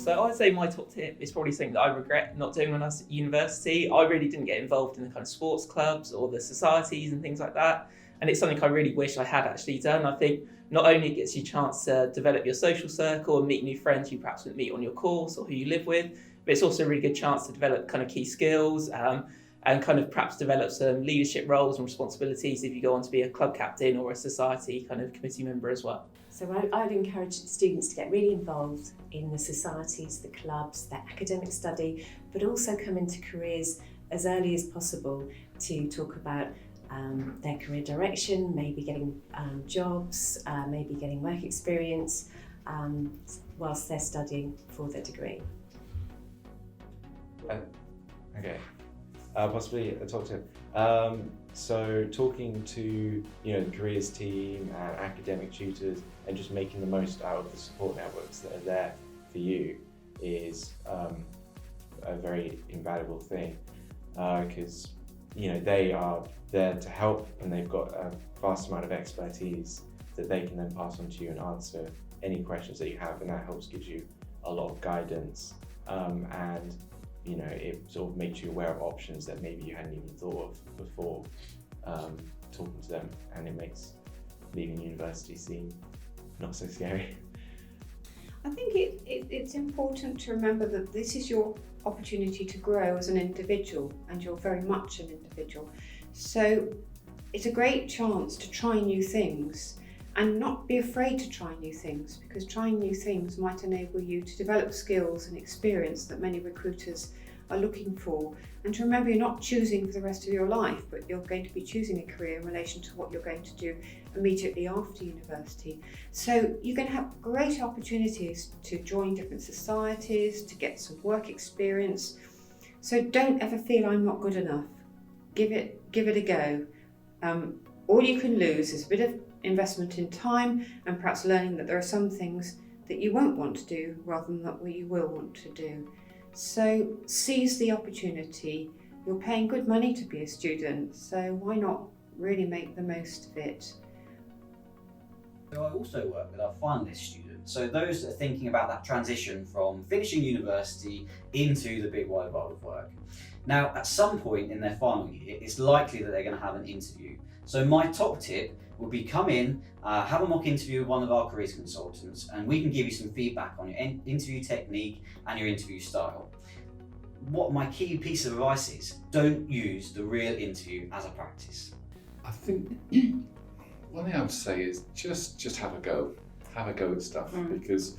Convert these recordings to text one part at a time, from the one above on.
So I'd say my top tip is probably something that I regret not doing when I was at university. I really didn't get involved in the kind of sports clubs or the societies and things like that. And it's something I really wish I had actually done. I think not only it gets you a chance to develop your social circle and meet new friends you perhaps wouldn't meet on your course or who you live with, but it's also a really good chance to develop kind of key skills and kind of perhaps develop some leadership roles and responsibilities if you go on to be a club captain or a society kind of committee member as well. So I would encourage students to get really involved in the societies, the clubs, their academic study, but also come into careers as early as possible to talk about their career direction, maybe getting jobs, maybe getting work experience whilst they're studying for their degree. Okay, possibly a talk tip. So talking to the careers team and academic tutors and just making the most out of the support networks that are there for you is a very invaluable thing, because they are there to help and they've got a vast amount of expertise that they can then pass on to you and answer any questions that you have, and that helps give you a lot of guidance and it sort of makes you aware of options that maybe you hadn't even thought of before talking to them, and it makes leaving university seem not so scary. I think it's important to remember that this is your opportunity to grow as an individual, and you're very much an individual. So it's a great chance to try new things and not be afraid to try new things, because trying new things might enable you to develop skills and experience that many recruiters are looking for. And to remember, you're not choosing for the rest of your life, but you're going to be choosing a career in relation to what you're going to do immediately after university. So you're going to have great opportunities to join different societies, to get some work experience. So don't ever feel I'm not good enough. Give it a go. All you can lose is a bit of investment in time and perhaps learning that there are some things that you won't want to do rather than that what you will want to do. So seize the opportunity. You're paying good money to be a student, so why not really make the most of it? So I also work with our finalist students, so those that are thinking about that transition from finishing university into the big wide world of work. Now, at some point in their final year, it's likely that they're going to have an interview. So my top tip would be come in, have a mock interview with one of our careers consultants, and we can give you some feedback on your interview technique and your interview style. What my key piece of advice is, don't use the real interview as a practice. I think one thing I would say is just have a go at stuff, because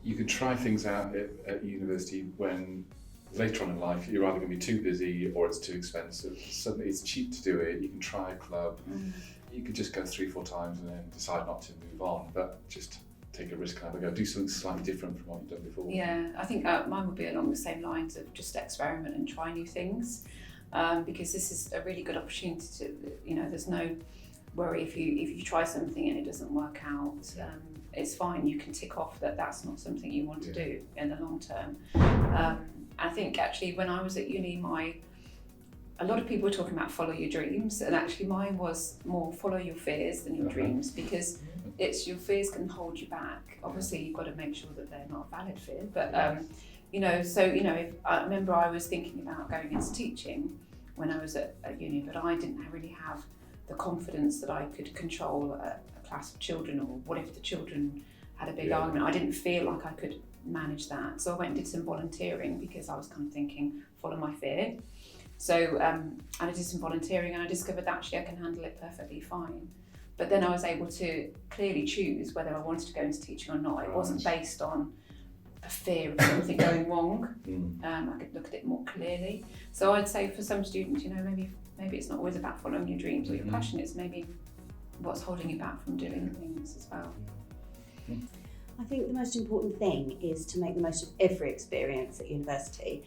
you can try things out at university when later on in life you're either going to be too busy or it's too expensive. Suddenly it's cheap to do it. You can try a club. You could just go 3-4 times and then decide not to move on, but just take a risk and have a go. Do something slightly different from what you've done before. Yeah, I think mine would be along the same lines of just experiment and try new things, because this is a really good opportunity to, there's no worry if you try something and it doesn't work out. It's fine. You can tick off that that's not something you want to do in the long term. I think actually when I was at uni, a lot of people were talking about follow your dreams, and actually mine was more follow your fears than your dreams, because it's your fears can hold you back. Obviously you've got to make sure that they're not a valid fear, but if I remember I was thinking about going into teaching when I was at uni, but I didn't really have the confidence that I could control a class of children, or what if the children had a big argument. I didn't feel like I could manage that, so I went and did some volunteering because I was kind of thinking follow my fear. So and I did some volunteering and I discovered that actually I can handle it perfectly fine. But then I was able to clearly choose whether I wanted to go into teaching or not. It wasn't based on a fear of something going wrong. I could look at it more clearly. So I'd say for some students, maybe it's not always about following your dreams or your passion. It's maybe what's holding you back from doing things as well. I think the most important thing is to make the most of every experience at university.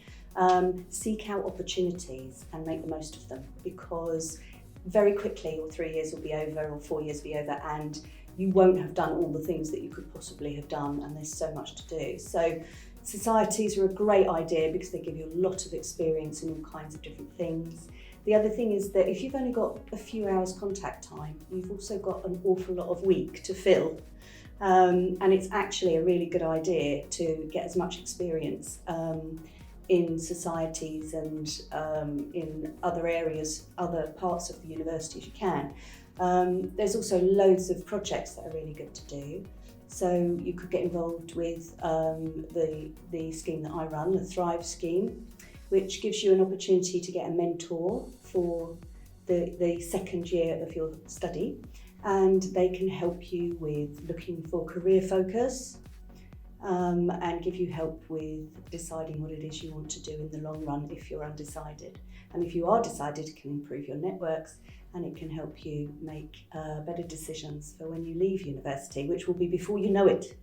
Seek out opportunities and make the most of them, because very quickly your 3 years will be over or 4 years will be over and you won't have done all the things that you could possibly have done, and there's so much to do. So societies are a great idea because they give you a lot of experience in all kinds of different things. The other thing is that if you've only got a few hours contact time, you've also got an awful lot of week to fill. And it's actually a really good idea to get as much experience in societies and in other areas, other parts of the university as you can. There's also loads of projects that are really good to do. So you could get involved with the scheme that I run, the Thrive scheme, which gives you an opportunity to get a mentor for the second year of your study, and they can help you with looking for career focus and give you help with deciding what it is you want to do in the long run if you're undecided. And if you are decided, it can improve your networks and it can help you make better decisions for when you leave university, which will be before you know it.